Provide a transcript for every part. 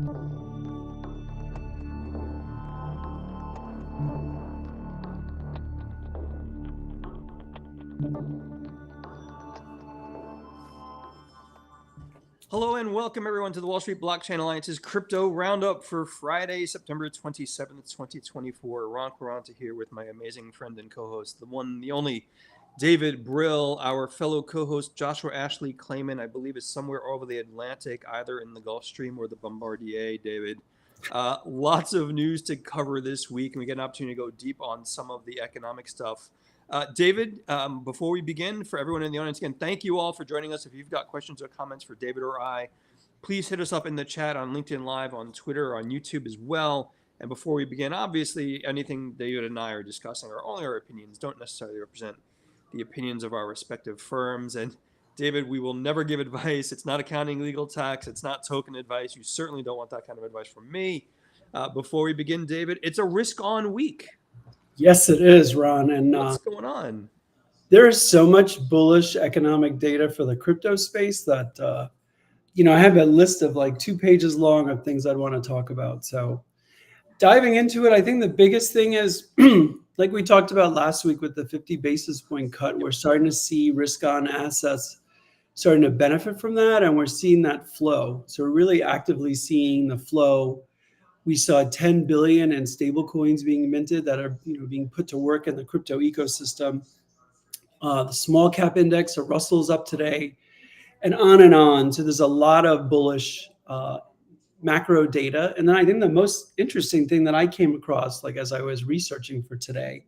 Hello and welcome everyone to the Wall Street Blockchain Alliance's Crypto Roundup for Friday, September 27th, 2024. Ron Quaranta here with my amazing friend and co-host, the one, the only David Brill. Our fellow co-host Joshua Ashley Klayman, I believe, is somewhere over the Atlantic, either in the Gulf Stream or the Bombardier, David. Lots of news to cover this week, and we get an opportunity to go deep on some of the economic stuff. David, before we begin, for everyone in the audience, again, thank you all for joining us. If you've got questions or comments for David or I, please hit us up in the chat on LinkedIn Live, on Twitter, or on YouTube as well. And before we begin, obviously, anything David and I are discussing are only our opinions, don't necessarily represent the opinions of our respective firms. And David, we will never give advice. It's not accounting, legal, tax. It's not token advice. You certainly don't want that kind of advice from me. Before we begin, David, it's a risk-on week. Yes, it is, Ron. And what's going on? There is so much bullish economic data for the crypto space that, I have a list of like 2 pages long of things I'd want to talk about. So diving into it, I think the biggest thing is, like we talked about last week with the 50 basis point cut, we're starting to see risk-on assets starting to benefit from that. And we're seeing that flow. So we're really actively seeing the flow. We saw 10 billion in stable coins being minted that are being put to work in the crypto ecosystem. The small cap index, so Russell's up today, and on and on. So there's a lot of bullish macro data. And then I think the most interesting thing that I came across, like as I was researching for today,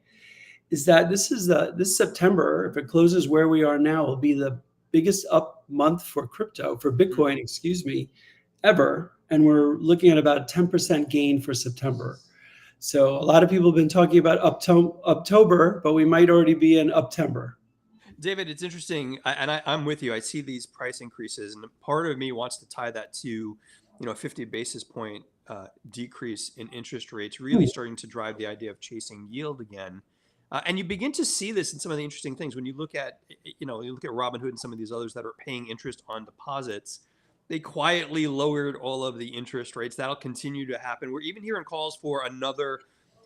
is that this September, if it closes where we are now, will be the biggest up month for crypto, for Bitcoin, ever. And we're looking at about a 10% gain for September. So a lot of people have been talking about Uptober, but we might already be in Uptember. David, it's interesting, I'm with you. I see these price increases, and part of me wants to tie that to, a 50 basis point decrease in interest rates, really starting to drive the idea of chasing yield again. And you begin to see this in some of the interesting things when you look at, Robinhood and some of these others that are paying interest on deposits. They quietly lowered all of the interest rates. That'll continue to happen. We're even hearing calls for another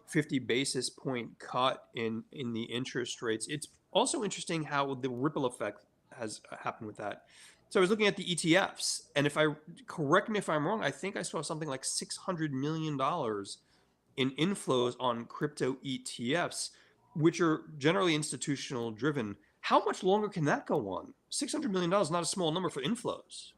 50 basis point cut in the interest rates. It's also interesting how the ripple effect has happened with that. So I was looking at the ETFs, and correct me if I'm wrong, I think I saw something like $600 million in inflows on crypto ETFs, which are generally institutional driven. How much longer can that go on? $600 million is not a small number for inflows.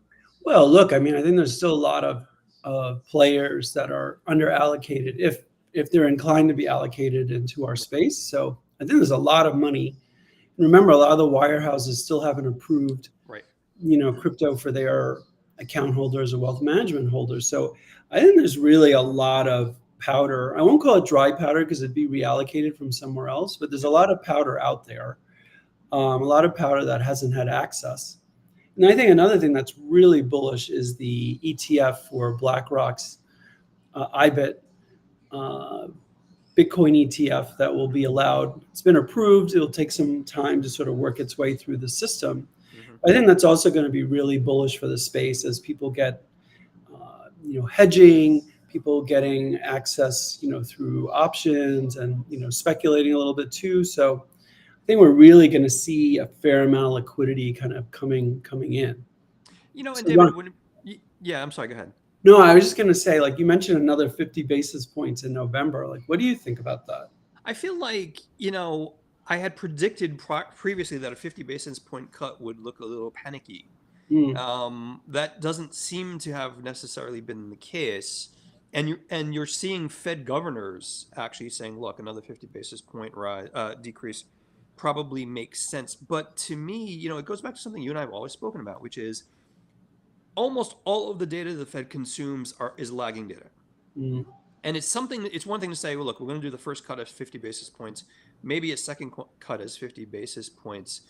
Well, look, I think there's still a lot of players that are under allocated if they're inclined to be allocated into our space. So I think there's a lot of money. Remember, a lot of the wirehouses still haven't approved, crypto for their account holders or wealth management holders. So I think there's really a lot of powder. I won't call it dry powder because it'd be reallocated from somewhere else, but there's a lot of powder out there, a lot of powder that hasn't had access. And I think another thing that's really bullish is the ETF for BlackRock's IBIT Bitcoin ETF that will be allowed. It's been approved. It'll take some time to sort of work its way through the system. I think that's also going to be really bullish for the space as people get, hedging, people getting access, through options and, speculating a little bit too. So I think we're really going to see a fair amount of liquidity kind of coming in. And so David, I'm sorry, go ahead. No, I was just going to say, like you mentioned another 50 basis points in November. Like, what do you think about that? I feel like, I had predicted previously that a 50 basis point cut would look a little panicky. That doesn't seem to have necessarily been the case. And you're seeing Fed governors actually saying, look, another 50 basis point decrease probably makes sense. But to me, it goes back to something you and I have always spoken about, which is almost all of the data the Fed consumes is lagging data. And it's one thing to say, well, look, we're going to do the first cut as 50 basis points, maybe a second cut as 50 basis points.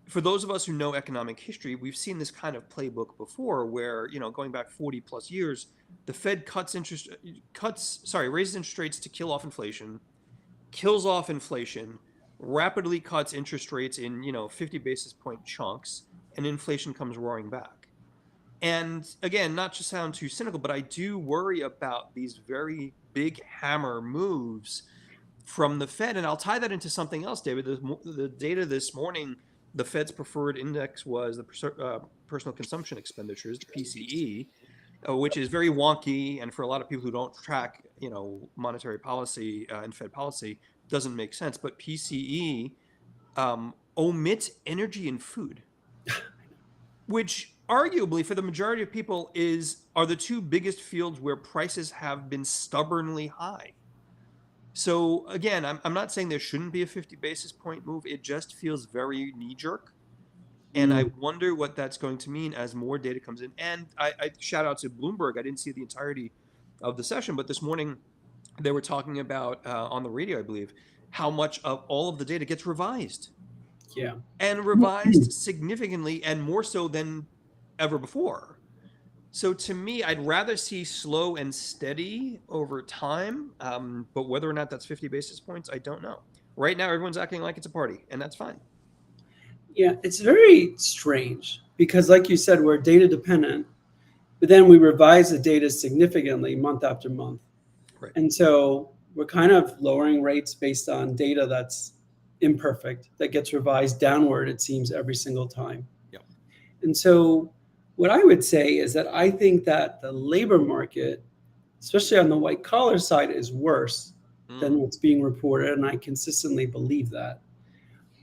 For those of us who know economic history, we've seen this kind of playbook before where, going back 40 plus years, the Fed raises interest rates to kill off inflation, kills off inflation, rapidly cuts interest rates in 50 basis point chunks, and inflation comes roaring back. And again, not to sound too cynical, but I do worry about these very big hammer moves from the Fed. And I'll tie that into something else, David. The data this morning, the Fed's preferred index was the personal consumption expenditures, the PCE, which is very wonky. And for a lot of people who don't track, monetary policy and Fed policy, doesn't make sense. But PCE omits energy and food, which arguably for the majority of people are the two biggest fields where prices have been stubbornly high. So again, I'm not saying there shouldn't be a 50 basis point move. It just feels very knee jerk. And I wonder what that's going to mean as more data comes in. And I shout out to Bloomberg. I didn't see the entirety of the session, but this morning they were talking about on the radio, I believe, how much of all of the data gets revised. Yeah. And revised significantly and more so than ever before. So to me, I'd rather see slow and steady over time. But whether or not that's 50 basis points, I don't know. Right now, everyone's acting like it's a party, and that's fine. Yeah, it's very strange because, like you said, we're data dependent, but then we revise the data significantly month after month. Right. And so we're kind of lowering rates based on data that's imperfect, that gets revised downward, it seems, every single time. Yep. And so what I would say is that I think that the labor market, especially on the white collar side, is worse than what's being reported. And I consistently believe that.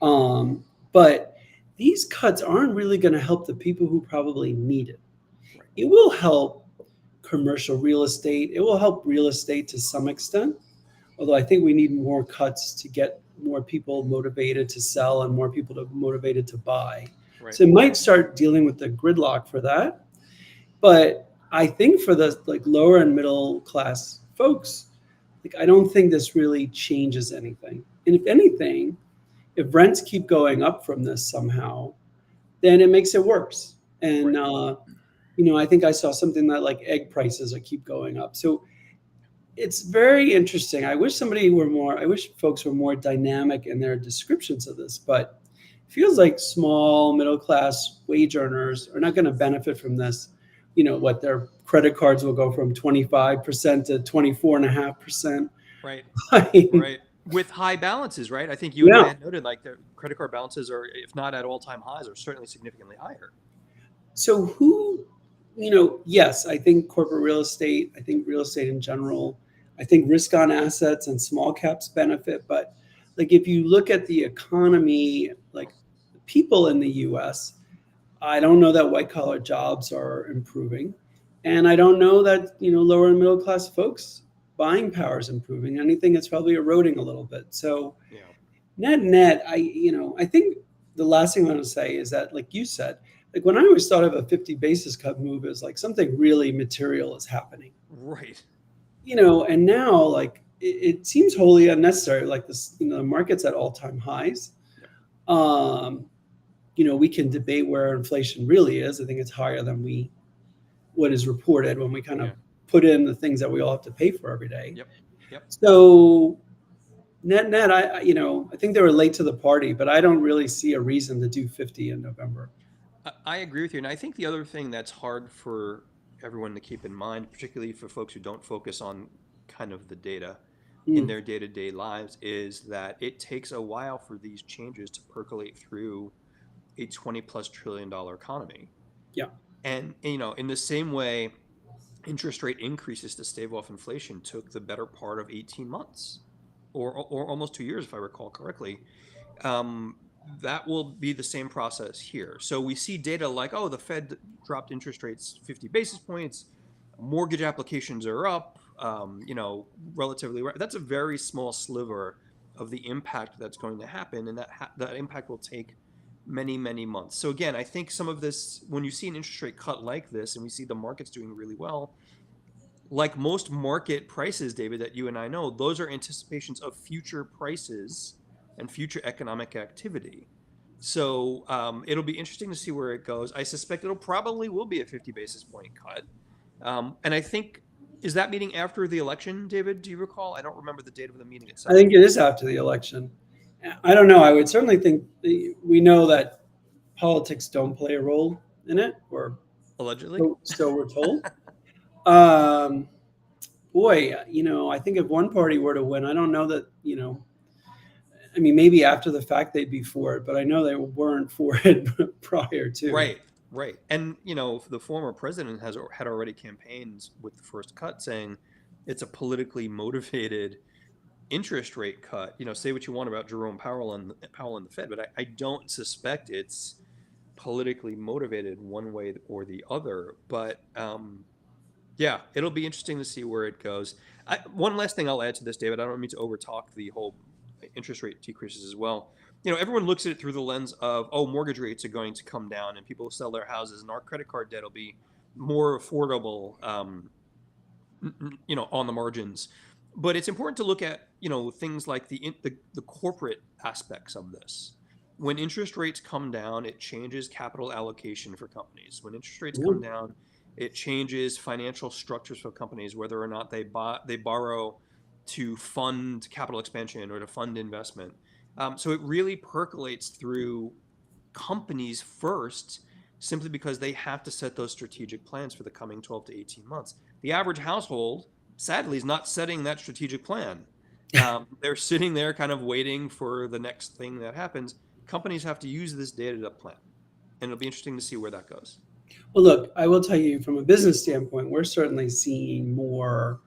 But these cuts aren't really going to help the people who probably need it. Right. It will help commercial real estate. It will help real estate to some extent, although I think we need more cuts to get more people motivated to sell and more people motivated to buy. Right. So it might start dealing with the gridlock for that. But I think for the lower and middle class folks, I don't think this really changes anything. And if anything, if rents keep going up from this somehow, then it makes it worse. And, right. I think I saw something that egg prices keep going up. So it's very interesting. I wish folks were more dynamic in their descriptions of this, but it feels like small, middle-class wage earners are not going to benefit from this. Their credit cards will go from 25% to 24.5%. Right. Right. With high balances, right? I think you and I had noted their credit card balances are, if not at all-time highs, are certainly significantly higher. So yes, I think corporate real estate, I think real estate in general, I think risk on assets and small caps benefit. But if you look at the economy, people in the US, I don't know that white collar jobs are improving. And I don't know that, lower and middle class folks buying power is improving. Anything, it's probably eroding a little bit. So net, I think the last thing I want to say is that, like you said, when I always thought of a 50 basis cut move as something really material is happening. Right. And now it seems wholly unnecessary. The market's at all-time highs. We can debate where inflation really is. I think it's higher than what is reported when we kind of put in the things that we all have to pay for every day. Yep. So net, I think they were late to the party, but I don't really see a reason to do 50 in November. I agree with you. And I think the other thing that's hard for everyone to keep in mind, particularly for folks who don't focus on kind of the data in their day-to-day lives, is that it takes a while for these changes to percolate through a $20+ trillion economy. Yeah. And, in the same way, interest rate increases to stave off inflation took the better part of 18 months or almost 2 years, if I recall correctly. That will be the same process here. So we see data the Fed dropped interest rates 50 basis points, mortgage applications are up, relatively. That's a very small sliver of the impact that's going to happen, and that impact will take many, many months. So again, I think some of this, when you see an interest rate cut like this, and we see the markets doing really well, like most market prices, David, that you and I know, those are anticipations of future prices and future economic activity. So it'll be interesting to see where it goes. I suspect it'll probably will be a 50 basis point cut. And I think, is that meeting after the election, David? Do you recall? I don't remember the date of the meeting itself. I think it is after the election. I don't know. I would certainly think we know that politics don't play a role in it, or Allegedly. So we're told. Um, Boy, I think if one party were to win, I don't know that, I mean, maybe after the fact they'd be for it, but I know they weren't for it prior to. Right, right. And, the former president had already campaigned with the first cut saying it's a politically motivated interest rate cut. Say what you want about Jerome Powell and the Fed, but I don't suspect it's politically motivated one way or the other. But yeah, it'll be interesting to see where it goes. One last thing I'll add to this, David. I don't mean to overtalk the whole interest rate decreases as well. Everyone looks at it through the lens of, oh, mortgage rates are going to come down and people will sell their houses and our credit card debt will be more affordable, on the margins. But it's important to look at, things like the corporate aspects of this. When interest rates come down, it changes capital allocation for companies. When interest rates come down, it changes financial structures for companies, whether or not they borrow to fund capital expansion or to fund investment. So it really percolates through companies first, simply because they have to set those strategic plans for the coming 12 to 18 months. The average household, sadly, is not setting that strategic plan. They're sitting there kind of waiting for the next thing that happens. Companies have to use this data to plan. And it'll be interesting to see where that goes. Well, look, I will tell you from a business standpoint, we're certainly seeing more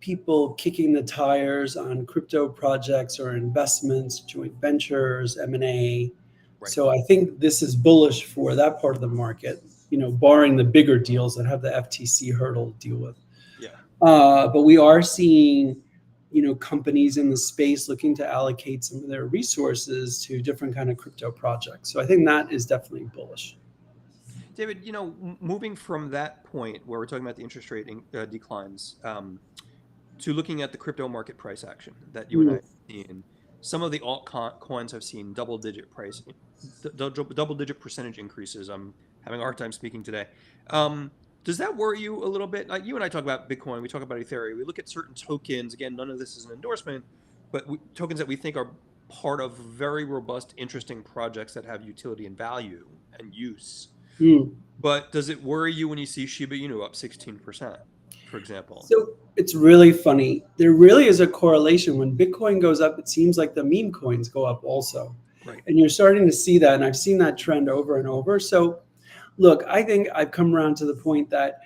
people kicking the tires on crypto projects or investments, joint ventures, M&A. Right. So I think this is bullish for that part of the market, barring the bigger deals that have the FTC hurdle to deal with. Yeah. But we are seeing, companies in the space looking to allocate some of their resources to different kind of crypto projects. So I think that is definitely bullish. David, moving from that point where we're talking about the interest rate declines to looking at the crypto market price action that you and I have seen, some of the altcoins have seen double-digit percentage increases. I'm having a hard time speaking today. Does that worry you a little bit? You and I talk about Bitcoin. We talk about Ethereum. We look at certain tokens. Again, none of this is an endorsement, but tokens that we think are part of very robust, interesting projects that have utility and value and use. But does it worry you when you see Shiba Inu up 16%, for example? So it's really funny. There really is a correlation. When Bitcoin goes up, it seems like the meme coins go up also. Right. And you're starting to see that. And I've seen that trend over and over. So look, I think I've come around to the point that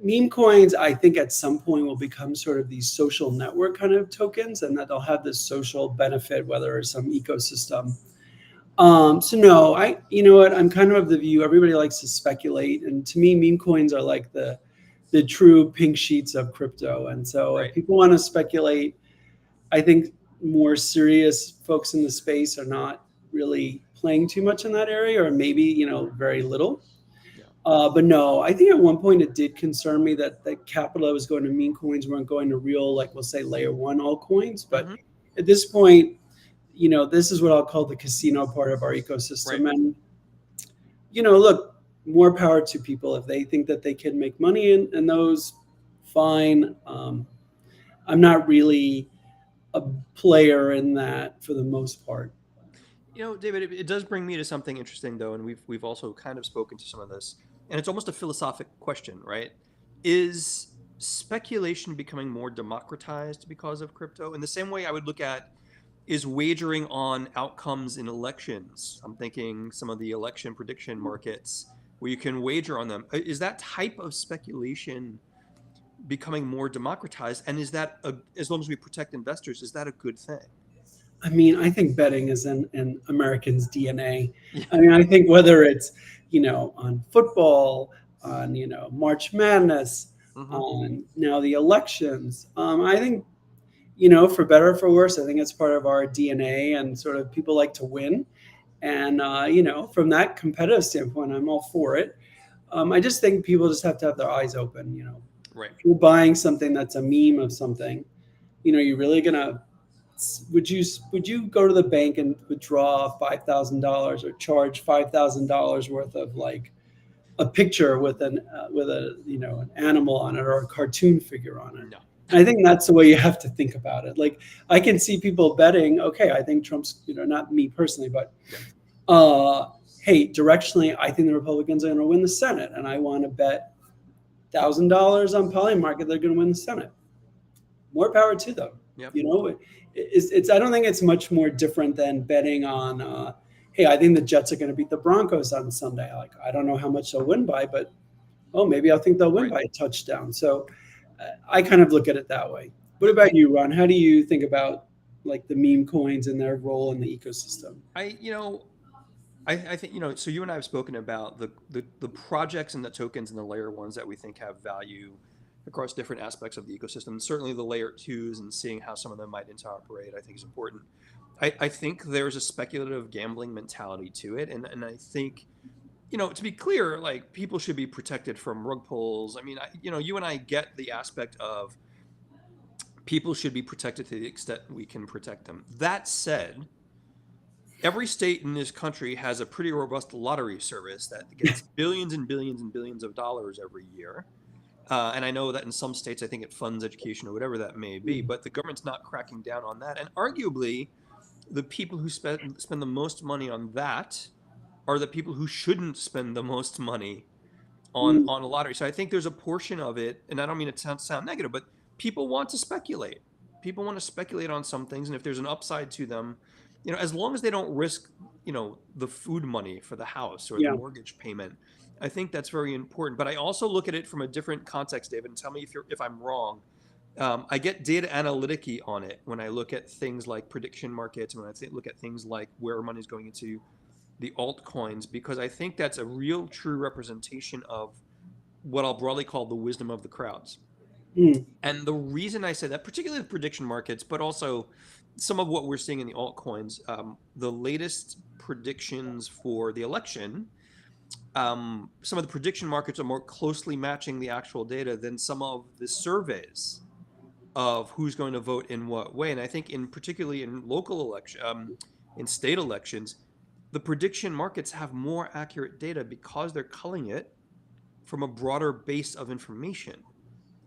meme coins, I think at some point will become sort of these social network kind of tokens, and that they'll have this social benefit, whether it's some ecosystem. So no, you know what? I'm kind of the view, everybody likes to speculate. And to me, meme coins are like the true pink sheets of crypto. And so if people want to speculate, I think more serious folks in the space are not really playing too much in that area, or maybe, very little. Yeah. But no, I think at one point it did concern me that the capital that was going to meme coins weren't going to real, like we'll say layer one altcoins. But at this point, this is what I'll call the casino part of our ecosystem. Right. And, look, more power to people. If they think that they can make money in those, fine. I'm not really a player in that for the most part. David, it does bring me to something interesting, though, and we've also kind of spoken to some of this, and it's almost a philosophic question, right? Is speculation becoming more democratized because of crypto? In the same way I would look at, is wagering on outcomes in elections. I'm thinking some of the election prediction markets where you can wager on them. Is that type of speculation becoming more democratized? And is that, as long as we protect investors, is that a good thing? I mean, I think betting is in Americans' DNA. I mean, I think whether it's, on football, on, March Madness, on now the elections, I think, for better or for worse, I think it's part of our DNA, and sort of people like to win. And, from that competitive standpoint, I'm all for it. I just think people just have to have their eyes open, Right. If you're buying something that's a meme of something, you're really going to, would you go to the bank and withdraw $5,000 or charge $5,000 worth of like a picture with an animal on it or a cartoon figure on it? No. I think that's the way you have to think about it. Like, I can see people betting, okay, I think Trump's, not me personally, but hey, directionally, I think the Republicans are going to win the Senate, and I want to bet $1,000 on Polymarket they're going to win the Senate. More power to them. Yep. You know, it's I don't think it's much more different than betting on, hey, I think the Jets are going to beat the Broncos on Sunday. Like, I don't know how much they'll win by, but oh, maybe I think they'll win by a touchdown. So I kind of look at it that way. What about you, Ron? How do you think about like the meme coins and their role in the ecosystem? I think, so you and I have spoken about the projects and the tokens and the layer ones that we think have value across different aspects of the ecosystem. Certainly the layer twos and seeing how some of them might interoperate, I think is important. I think there's a speculative gambling mentality to it. And I think, to be clear, like people should be protected from rug pulls. I mean, you and I get the aspect of people should be protected to the extent we can protect them. That said, every state in this country has a pretty robust lottery service that gets billions and billions and billions of dollars every year. And I know that in some states, I think it funds education or whatever that may be, but the government's not cracking down on that. And arguably, the people who spend the most money on that are the people who shouldn't spend the most money on a lottery. So I think there's a portion of it, and I don't mean it to sound negative, but people want to speculate. People want to speculate on some things, and if there's an upside to them, as long as they don't risk, the food money for the house or the mortgage payment, I think that's very important. But I also look at it from a different context, David, and tell me if I'm wrong. I get data analytic-y on it when I look at things like prediction markets, and when I look at things like where money's going into the altcoins, because I think that's a real true representation of what I'll broadly call the wisdom of the crowds. And the reason I say that, particularly the prediction markets, but also some of what we're seeing in the altcoins, the latest predictions for the election, some of the prediction markets are more closely matching the actual data than some of the surveys of who's going to vote in what way. And I think particularly in local election, in state elections, the prediction markets have more accurate data because they're culling it from a broader base of information.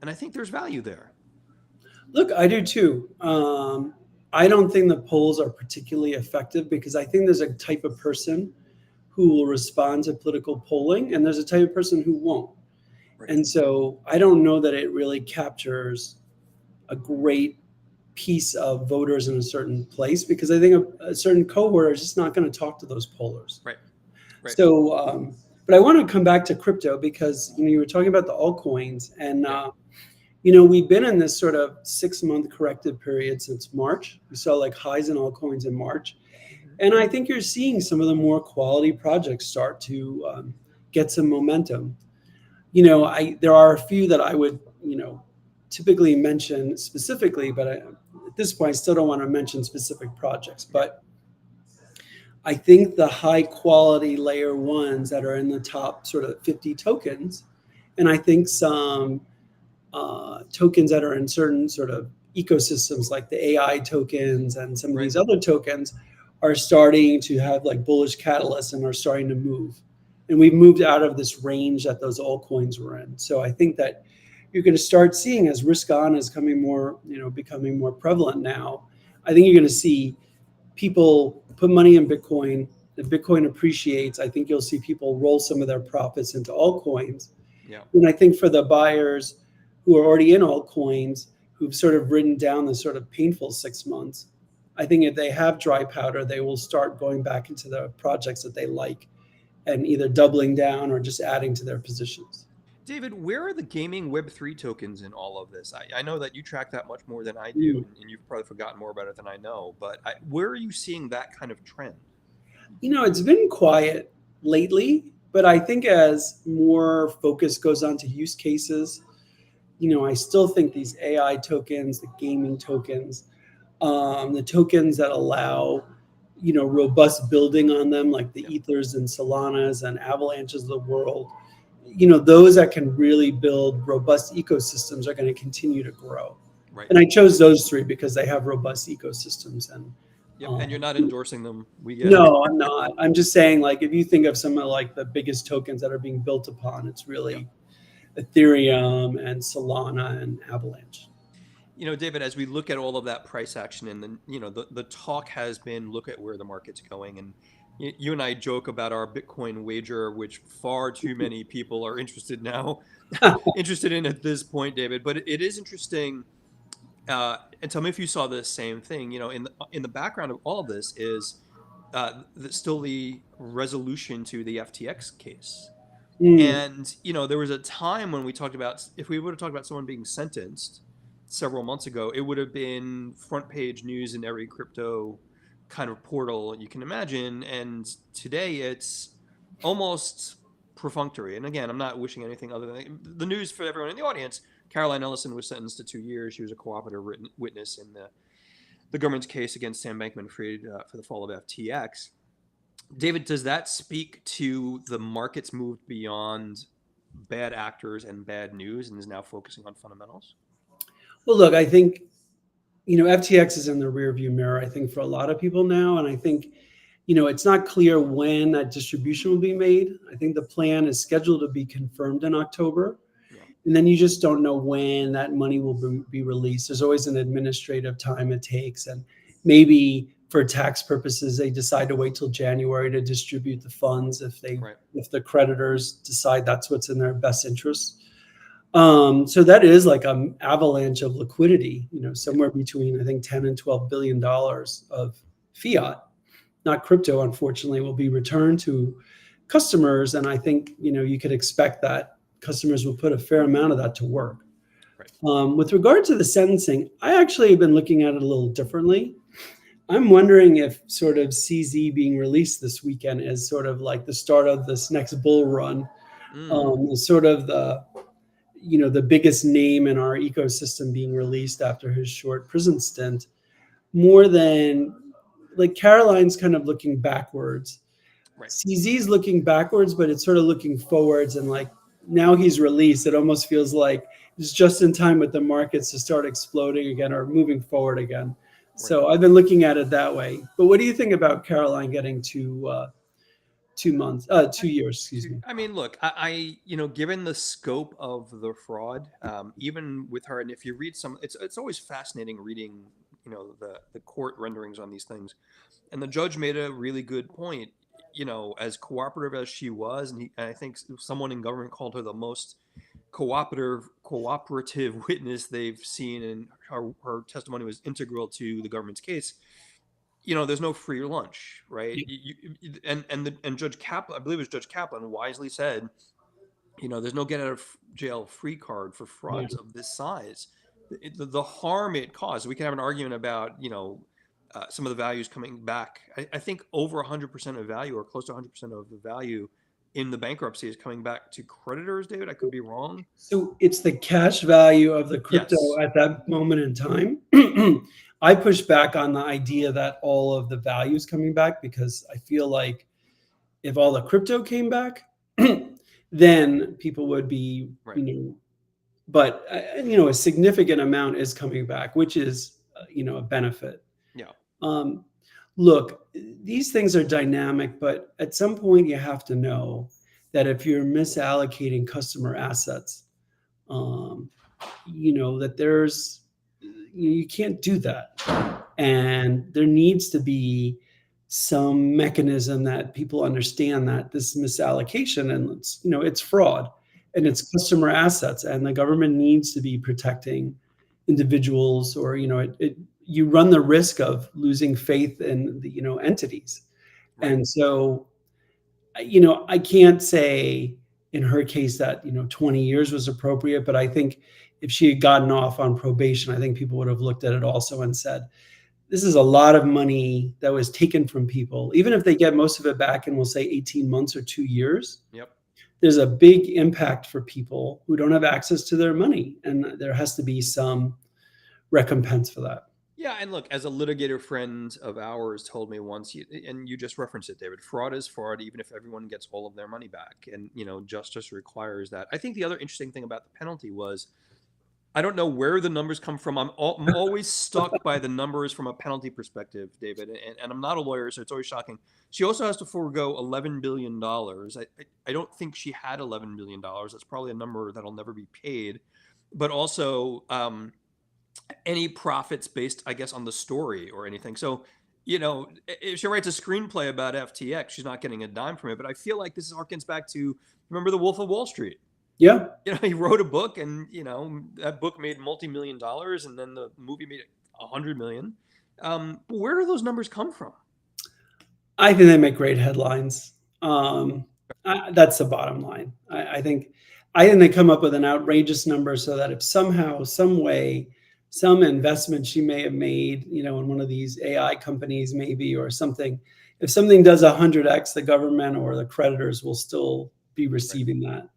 And I think there's value there. Look, I do too. I don't think the polls are particularly effective because I think there's a type of person who will respond to political polling and there's a type of person who won't. Right. And so I don't know that it really captures a great piece of voters in a certain place because I think a certain cohort is just not going to talk to those pollers. Right. So, but I want to come back to crypto because you were talking about the altcoins and we've been in this sort of 6-month corrective period since March. We saw like highs in altcoins in March. And I think you're seeing some of the more quality projects start to get some momentum. There are a few that I would, typically mention specifically, but at this point, I still don't want to mention specific projects. But I think the high quality layer ones that are in the top sort of 50 tokens, and I think some tokens that are in certain sort of ecosystems like the AI tokens and some of these other tokens are starting to have like bullish catalysts and are starting to move. And we've moved out of this range that those altcoins were in. So I think that you're going to start seeing as risk on is becoming more prevalent now. I think you're going to see people put money in Bitcoin. If Bitcoin appreciates, I think you'll see people roll some of their profits into altcoins. Yeah. And I think for the buyers who are already in altcoins, who've sort of ridden down the sort of painful 6 months, I think if they have dry powder, they will start going back into the projects that they like and either doubling down or just adding to their positions. David, where are the gaming Web3 tokens in all of this? I know that you track that much more than I do, and you've probably forgotten more about it than I know, but where are you seeing that kind of trend? It's been quiet lately, but I think as more focus goes on to use cases, I still think these AI tokens, the gaming tokens, the tokens that allow, robust building on them, like the Ethers and Solanas and Avalanches of the world, those that can really build robust ecosystems are going to continue to grow. Right. And I chose those three because they have robust ecosystems. And and you're not endorsing them. No, I'm not. I'm just saying, like, if you think of some of like the biggest tokens that are being built upon, it's really Ethereum and Solana and Avalanche. David, as we look at all of that price action and then, the talk has been look at where the market's going. And You and I joke about our Bitcoin wager, which far too many people are interested now, interested in at this point, David. But it is interesting. And tell me if you saw the same thing. In the background of all of this is still the resolution to the FTX case. Mm, And there was a time when we talked about, if we would have talked about someone being sentenced several months ago, it would have been front page news in every crypto kind of portal you can imagine. And today it's almost perfunctory. And again, I'm not wishing anything other than the news for everyone in the audience. Caroline Ellison was sentenced to 2 years. She was a cooperative witness in the government's case against Sam Bankman-Fried for the fall of FTX. David, does that speak to the market's moved beyond bad actors and bad news and is now focusing on fundamentals? well, look, I think FTX is in the rearview mirror. I think for a lot of people now, and I think it's not clear when that distribution will be made. I think the plan is scheduled to be confirmed in October. Yeah. And then you just don't know when that money will be released. There's always an administrative time it takes. And maybe for tax purposes, they decide to wait till January to distribute the funds Right. if the creditors decide that's what's in their best interest. So that is like an avalanche of liquidity, Yeah. somewhere between, I think, 10 and $12 billion of fiat, not crypto, unfortunately, will be returned to customers. And I think, you could expect that customers will put a fair amount of that to work. Right. With regard to the sentencing, I actually have been looking at it a little differently. I'm wondering if sort of CZ being released this weekend is sort of like the start of this next bull run, sort of the biggest name in our ecosystem being released after his short prison stint, more than like Caroline's kind of looking backwards. Right. CZ's looking backwards, but it's sort of looking forwards. And like now he's released, it almost feels like it's just in time with the markets to start exploding again or moving forward again. Right. So I've been looking at it that way. But what do you think about Caroline getting 2 years? Excuse me. I mean, look, given the scope of the fraud, even with her, and if you read it's always fascinating reading, the court renderings on these things. And the judge made a really good point. As cooperative as she was, and I think someone in government called her the most cooperative witness they've seen, and her testimony was integral to the government's case. There's no free lunch, right? And Judge Kaplan, I believe it was Judge Kaplan, wisely said, there's no get out of jail free card for Yeah. frauds of this size. The harm it caused. We can have an argument about some of the values coming back. I think over 100% of value, or close to 100% of the value in the bankruptcy, is coming back to creditors. David, I could be wrong. So it's the cash value of the crypto Yes. at that moment in time. I push back on the idea that all of the value is coming back, because I feel like if all the crypto came back, then people would be, Right. But a significant amount is coming back, which is a benefit. Yeah. Look, these things are dynamic, but at some point you have to know that if you're misallocating customer assets, that you can't do that. And there needs to be some mechanism that people understand that this misallocation, and it's fraud and it's customer assets, and the government needs to be protecting individuals, or you run the risk of losing faith in the entities. Right. And so I can't say in her case that 20 years was appropriate, but I think if she had gotten off on probation, I think people would have looked at it also and said, this is a lot of money that was taken from people. Even if they get most of it back in, we'll say 18 months or 2 years, Yep. there's a big impact for people who don't have access to their money, and there has to be some recompense for that. Yeah, and look, as a litigator friend of ours told me once, and you just referenced it, David, fraud is fraud, even if everyone gets all of their money back. And, justice requires that. I think the other interesting thing about the penalty was, I don't know where the numbers come from. I'm always stuck by the numbers from a penalty perspective, David, and I'm not a lawyer, so it's always shocking. She also has to forego $11 billion. I don't think she had $11 billion. That's probably a number that'll never be paid. But also, any profits based, I guess, on the story or anything. So, you know, if she writes a screenplay about FTX, she's not getting a dime from it. But I feel like this harkens back to, remember The Wolf of Wall Street? Yeah. You know, he wrote a book, and that book made multi-million dollars, and then the movie made 100 million. But where do those numbers come from? I think they make great headlines. That's the bottom line. I think they come up with an outrageous number so that if somehow, some way, some investment she may have made, in one of these AI companies, maybe, or something, if something does 100x, the government or the creditors will still be receiving that.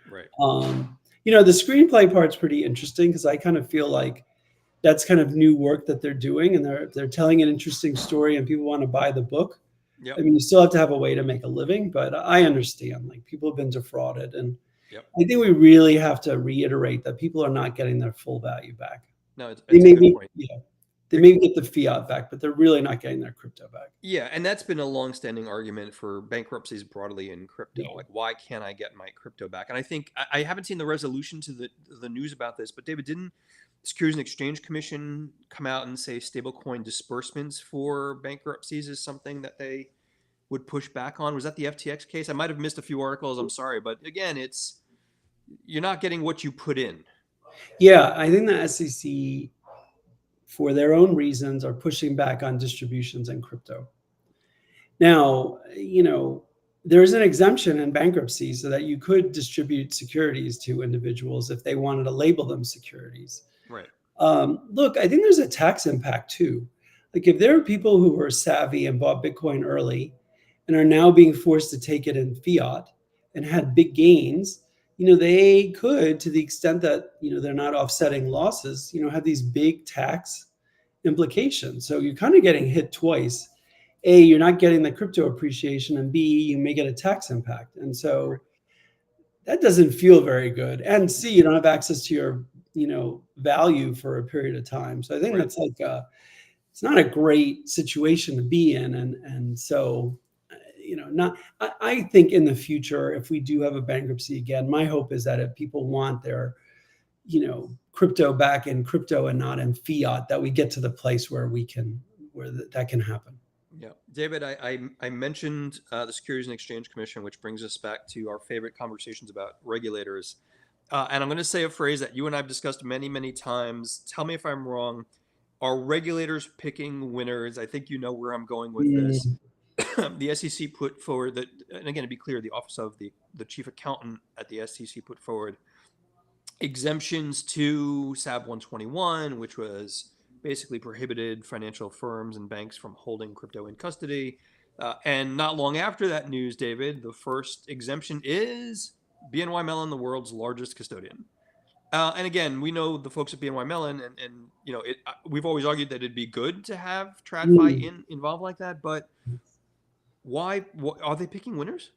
Right. The screenplay part's pretty interesting because I kind of feel like that's kind of new work that they're doing, and they're telling an interesting story, and people want to buy the book. Yep. I mean, you still have to have a way to make a living, but I understand, like, people have been defrauded, and Yep. I think we really have to reiterate that people are not getting their full value back. No, it's They a good point. they may get the fiat back, but they're really not getting their crypto back. Yeah, and that's been a long-standing argument for bankruptcies broadly in crypto. Yeah. Like, why can't I get my crypto back? And I think I haven't seen the resolution to the news about this, but David, didn't the Securities and Exchange Commission come out and say stablecoin disbursements for bankruptcies is something that they would push back on? Was that the FTX case? I might have missed a few articles. I'm sorry, but again, you're not getting what you put in. Yeah, I think the SEC, for their own reasons, are pushing back on distributions in crypto. Now, there's an exemption in bankruptcy so that you could distribute securities to individuals if they wanted to label them securities. Right. Look, I think there's a tax impact too. Like, if there are people who were savvy and bought Bitcoin early and are now being forced to take it in fiat and had big gains, they could, to the extent that, they're not offsetting losses, have these big tax implications. So you're kind of getting hit twice. A, you're not getting the crypto appreciation, and B, you may get a tax impact. And so that doesn't feel very good. And C, you don't have access to your, value for a period of time. So I think that's like, it's not a great situation to be in. And so, I think in the future, if we do have a bankruptcy again, my hope is that if people want their, crypto back in crypto and not in fiat, that we get to the place where that can happen. Yeah, David, I mentioned the Securities and Exchange Commission, which brings us back to our favorite conversations about regulators. And I'm going to say a phrase that you and I have discussed many, many times. Tell me if I'm wrong. Are regulators picking winners? I think you know where I'm going with this. The SEC put forward that, and again, to be clear, the office of the chief accountant at the SEC put forward exemptions to SAB 121, which was basically prohibited financial firms and banks from holding crypto in custody. And not long after that news, David, the first exemption is BNY Mellon, the world's largest custodian. And again, we know the folks at BNY Mellon, and we've always argued that it'd be good to have TradFi involved like that, but why are they picking winners?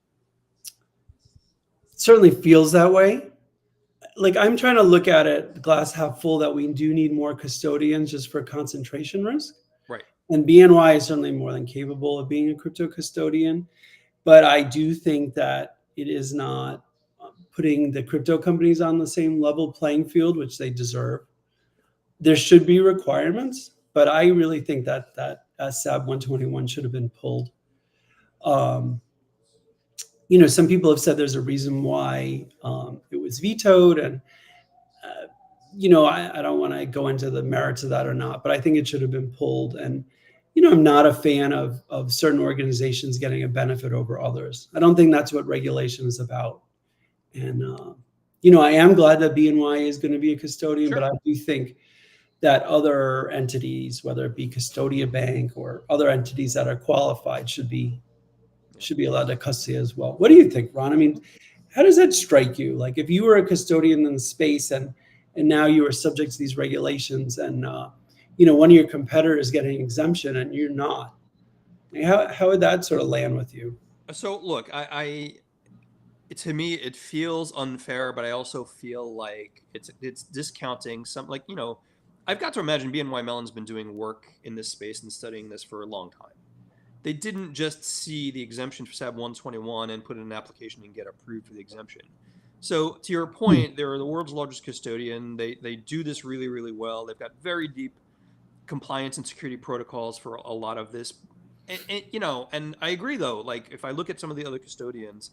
It certainly feels that way. Like, I'm trying to look at it glass half full, that we do need more custodians just for concentration risk. Right. And BNY is certainly more than capable of being a crypto custodian. But I do think that it is not putting the crypto companies on the same level playing field, which they deserve. There should be requirements, but I really think that SAB 121 should have been pulled. Some people have said there's a reason why it was vetoed, and I don't want to go into the merits of that or not, but I think it should have been pulled. And I'm not a fan of certain organizations getting a benefit over others. I don't think that's what regulation is about. And I am glad that BNY is going to be a custodian, Sure. But I do think that other entities, whether it be Custodia Bank or other entities that are qualified, should be allowed to custody as well. What do you think, Ron? I mean, how does that strike you? Like, if you were a custodian in the space and now you are subject to these regulations, and one of your competitors getting an exemption and you're not, how would that sort of land with you? So look, to me, it feels unfair, but I also feel like it's discounting some, like, I've got to imagine BNY Mellon's been doing work in this space and studying this for a long time. They didn't just see the exemption for SAB 121 and put in an application and get approved for the exemption. So to your point, they're the world's largest custodian. They do this really, really well. They've got very deep compliance and security protocols for a lot of this And I agree though. Like if I look at some of the other custodians,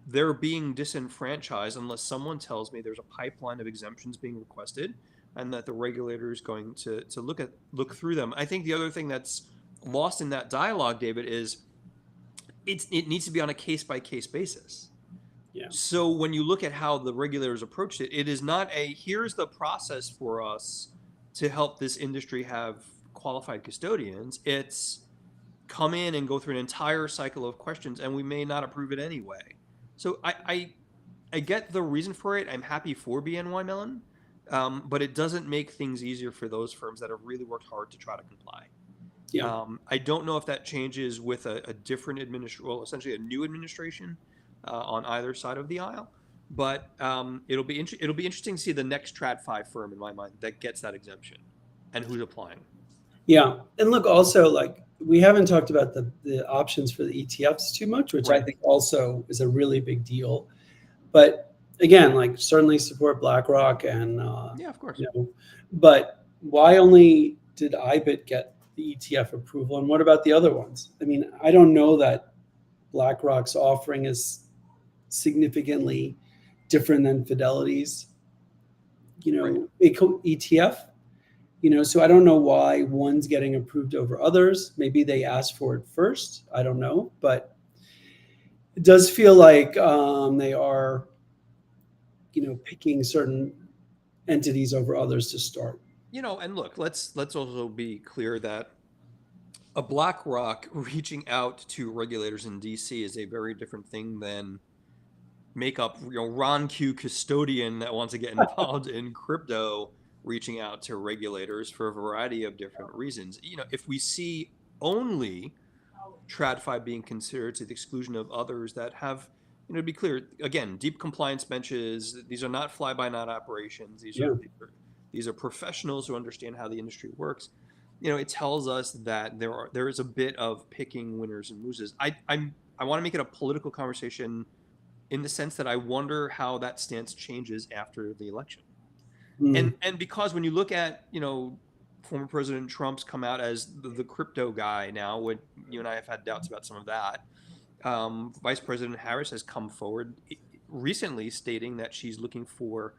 they're being disenfranchised unless someone tells me there's a pipeline of exemptions being requested, and that the regulator is going to look through them. I think the other thing that's lost in that dialogue, David, is it needs to be on a case by case basis. Yeah. So when you look at how the regulators approached it, it is not a here's the process for us to help this industry have qualified custodians. It's come in and go through an entire cycle of questions, and we may not approve it anyway. So I get the reason for it. I'm happy for BNY Mellon, but it doesn't make things easier for those firms that have really worked hard to try to comply. Yeah. I don't know if that changes with a different administration, well, essentially a new administration on either side of the aisle. But it'll be interesting to see the next TradFi firm in my mind that gets that exemption and who's applying. Yeah. And look, also, like, we haven't talked about the options for the ETFs too much, which I Right. think also is a really big deal. But again, like, certainly support BlackRock and, Yeah, of course. but why only did IBIT get the ETF approval? And what about the other ones? I mean, I don't know that BlackRock's offering is significantly different than Fidelity's, ETF. So I don't know why one's getting approved over others. Maybe they asked for it first. I don't know, but it does feel like they are, picking certain entities over others to start. And look, let's also be clear that a BlackRock reaching out to regulators in DC is a very different thing than make up, Ron Q custodian that wants to get involved in crypto reaching out to regulators for a variety of different reasons. If we see only TradFi being considered to the exclusion of others that have, to be clear, again, deep compliance benches. These are not fly-by-night operations. These are professionals who understand how the industry works. It tells us that there is a bit of picking winners and losers. I want to make it a political conversation in the sense that I wonder how that stance changes after the election. And because when you look at former President Trump's come out as the crypto guy now, when you and I have had doubts about some of that, Vice President Harris has come forward recently stating that she's looking for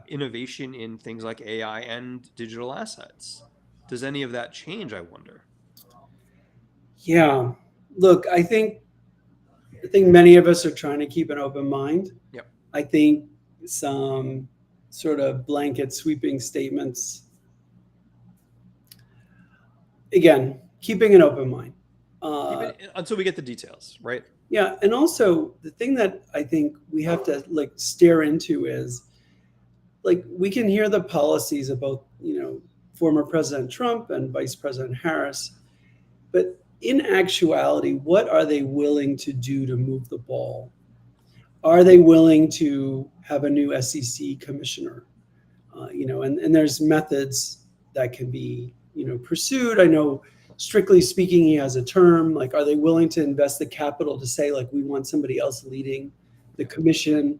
innovation in things like AI and digital assets. Does any of that change, I wonder? Yeah. Look, I think many of us are trying to keep an open mind. Yep. I think some sort of blanket sweeping statements, again, keeping an open mind. Until we get the details, right? Yeah. And also the thing that I think we have to stare into is, we can hear the policies of both, former President Trump and Vice President Harris, but in actuality, what are they willing to do to move the ball? Are they willing to have a new SEC commissioner? And there's methods that can be, pursued. I know, strictly speaking, he has a term. Are they willing to invest the capital to say, we want somebody else leading the commission?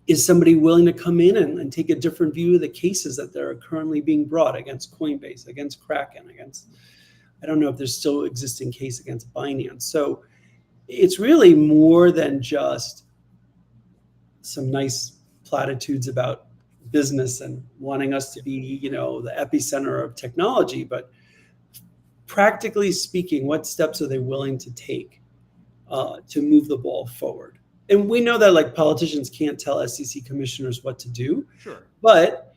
Is somebody willing to come in and take a different view of the cases that are currently being brought against Coinbase, against Kraken, I don't know if there's still existing case against Binance. So it's really more than just some nice platitudes about business and wanting us to be, the epicenter of technology. But practically speaking, what steps are they willing to take to move the ball forward? And we know that politicians can't tell SEC commissioners what to do. Sure. But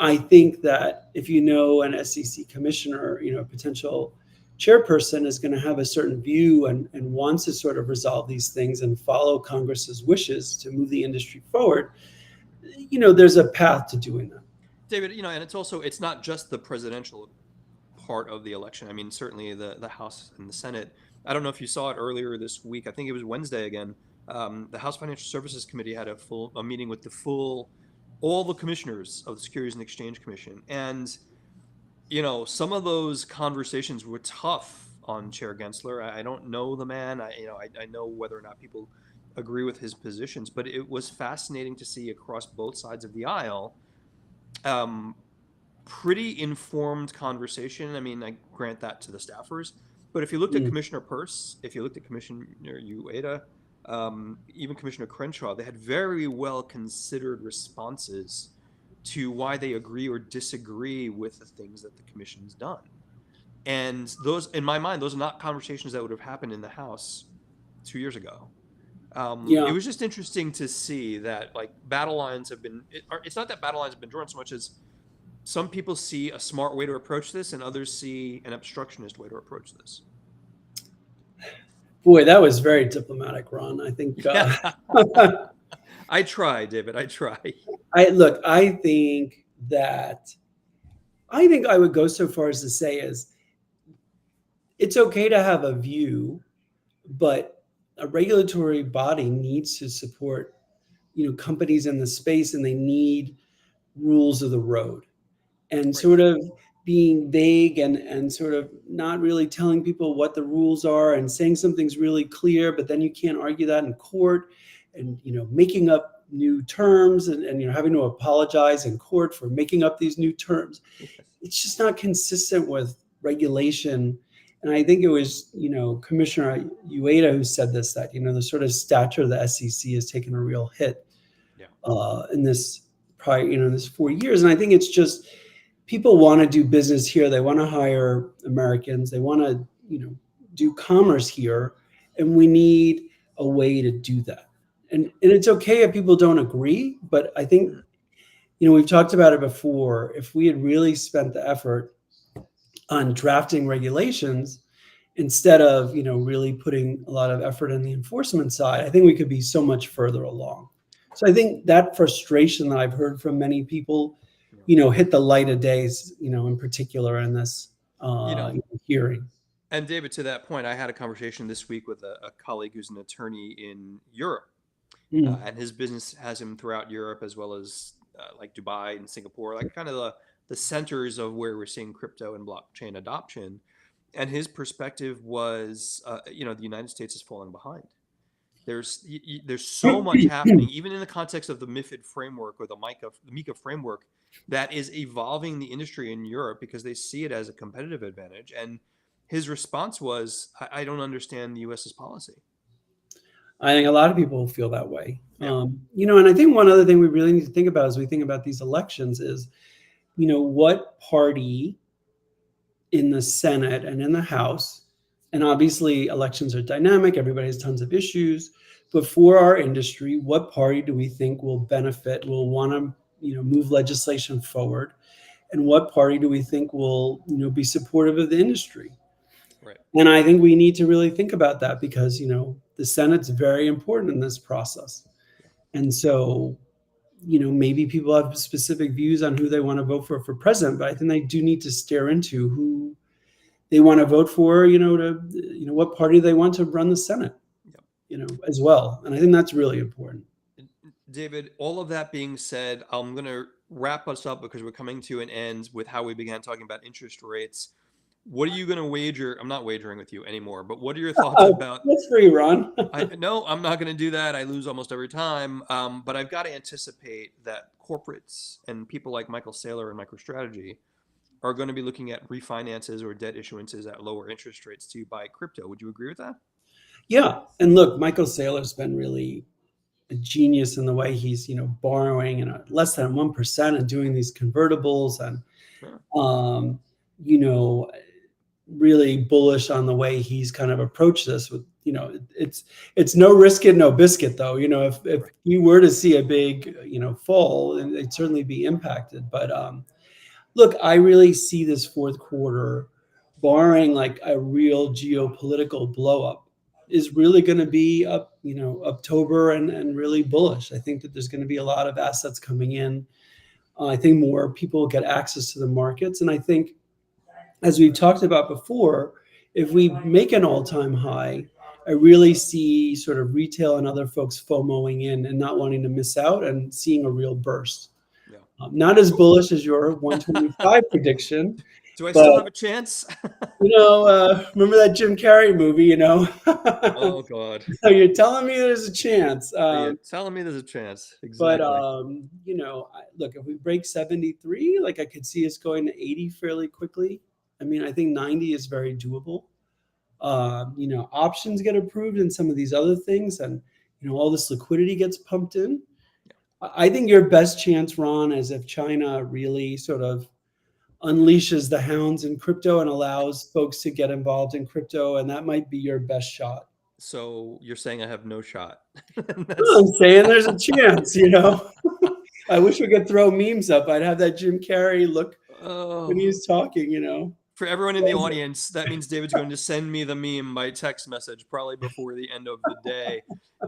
I think that if an SEC commissioner, a potential chairperson is going to have a certain view and wants to sort of resolve these things and follow Congress's wishes to move the industry forward, there's a path to doing that. David, and it's not just the presidential part of the election. I mean, certainly the House and the Senate. I don't know if you saw it earlier this week. I think it was Wednesday again. The House Financial Services Committee had a meeting with all the commissioners of the Securities and Exchange Commission. And, some of those conversations were tough on Chair Gensler. I don't know the man. I know whether or not people agree with his positions, but it was fascinating to see across both sides of the aisle pretty informed conversation. I mean, I grant that to the staffers, but if you looked at Mm. Commissioner Peirce, if you looked at Commissioner Ueda, even Commissioner Crenshaw, they had very well considered responses to why they agree or disagree with the things that the commission's done. And those, in my mind, those are not conversations that would have happened in the House 2 years ago. It Yeah. was just interesting to see that like battle lines have been. It's not that battle lines have been drawn so much as some people see a smart way to approach this, and others see an obstructionist way to approach this. Boy, that was very diplomatic, Ron. I think. Yeah, I try, David. I try. I think I would go so far as to say is it's okay to have a view, but a regulatory body needs to support, companies in the space, and they need rules of the road. And Right. sort of being vague and sort of not really telling people what the rules are and saying something's really clear, but then you can't argue that in court, and making up new terms and having to apologize in court for making up these new terms. Yes. It's just not consistent with regulation. And I think it was, Commissioner Ueda who said this, that, the sort of stature of the SEC has taken a real hit in this probably, this 4 years. And I think it's just people want to do business here. They want to hire Americans. They want to, do commerce here. And we need a way to do that. And it's okay if people don't agree, but I think, we've talked about it before. If we had really spent the effort on drafting regulations instead of, really putting a lot of effort in the enforcement side, I think we could be so much further along. So I think that frustration that I've heard from many people, hit the light of days, in particular in this hearing. And David, to that point, I had a conversation this week with a colleague who's an attorney in Europe, and his business has him throughout Europe as well as like Dubai and Singapore, like kind of the centers of where we're seeing crypto and blockchain adoption. And his perspective was, the United States is falling behind. There's so much happening, even in the context of the MiFID framework or the MiCA framework, that is evolving the industry in Europe because they see it as a competitive advantage. And his response was, I don't understand the U.S.'s policy. I think a lot of people feel that way. Yeah. And I think one other thing we really need to think about as we think about these elections is, what party in the Senate and in the House, and obviously elections are dynamic, everybody has tons of issues, but for our industry, what party do we think will benefit, will want to, move legislation forward, and what party do we think will, be supportive of the industry? Right. And I think we need to really think about that because, the Senate's very important in this process. And so, maybe people have specific views on who they want to vote for president, but I think they do need to stare into who they want to vote for, what party they want to run the Senate, as well. And I think that's really important. David, all of that being said, I'm going to wrap us up because we're coming to an end with how we began talking about interest rates. What are you going to wager? I'm not wagering with you anymore, but what are your thoughts about? That's free, Ron. No, I'm not going to do that. I lose almost every time. But I've got to anticipate that corporates and people like Michael Saylor and MicroStrategy are going to be looking at refinances or debt issuances at lower interest rates to buy crypto. Would you agree with that? Yeah. And look, Michael Saylor's been really a genius in the way he's, borrowing less than 1% and doing these convertibles and, Sure. really bullish on the way he's kind of approached this with, it's no risk it, no biscuit though. If you were to see a big, fall, and it'd certainly be impacted. But look, I really see this fourth quarter, barring like a real geopolitical blow up, is really going to be up, October and really bullish. I think that there's going to be a lot of assets coming in. I think more people get access to the markets. And I think, as we've talked about before, if we make an all-time high, I really see sort of retail and other folks FOMOing in and not wanting to miss out and seeing a real burst. Yeah. Not as bullish as your 125 prediction, Do I still But have a chance? remember that Jim Carrey movie? Oh God. So you're telling me there's a chance. You're telling me there's a chance. But Exactly. look, if we break 73, like I could see us going to 80 fairly quickly. I mean, I think 90 is very doable. Options get approved and some of these other things, and all this liquidity gets pumped in. I think your best chance, Ron, is if China really sort of unleashes the hounds in crypto and allows folks to get involved in crypto, and that might be your best shot. So you're saying I have no shot? I'm saying there's a chance. I wish we could throw memes up. I'd have that Jim Carrey look Oh. when he's talking. For everyone in the audience, that means David's going to send me the meme by text message probably before the end of the day.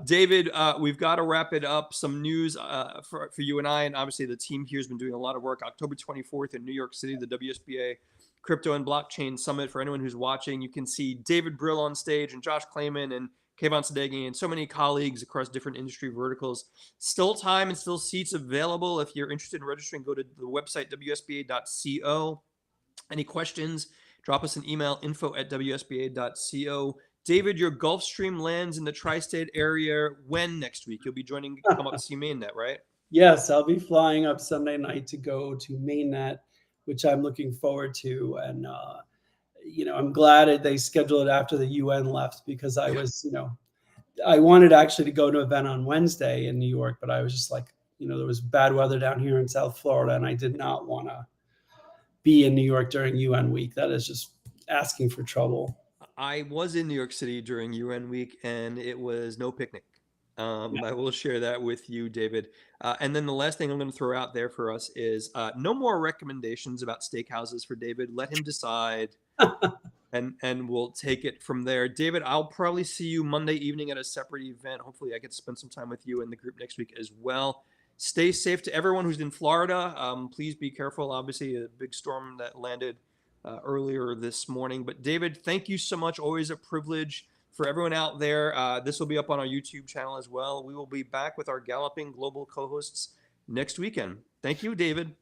David, we've got to wrap it up. Some news for you and I, and obviously the team here has been doing a lot of work. October 24th in New York City, the WSBA Crypto and Blockchain Summit. For anyone who's watching, you can see David Brill on stage and Josh Klayman and Kayvan Sadeghi and so many colleagues across different industry verticals. Still time and still seats available. If you're interested in registering, go to the website wsba.co. Any questions, drop us an email, info@wsba.co. David, your Gulfstream lands in the tri-state area when next week? You'll be come up to see Mainnet, right? Yes, I'll be flying up Sunday night to go to Mainnet, which I'm looking forward to. And, I'm glad they scheduled it after the UN left, because I was, I wanted actually to go to an event on Wednesday in New York, but I was just like, there was bad weather down here in South Florida, and I did not want to be in New York during UN week. That is just asking for trouble. I was in New York City during UN week, and it was no picnic. I will share that with you, David. And then the last thing I'm going to throw out there for us is no more recommendations about steakhouses for David. Let him decide, and we'll take it from there. David, I'll probably see you Monday evening at a separate event. Hopefully I get to spend some time with you and the group next week as well. Stay safe to everyone who's in Florida. Please be careful. Obviously, a big storm that landed earlier this morning. But David, thank you so much. Always a privilege. For everyone out there, this will be up on our YouTube channel as well. We will be back with our Galloping Global co-hosts next weekend. Thank you, David.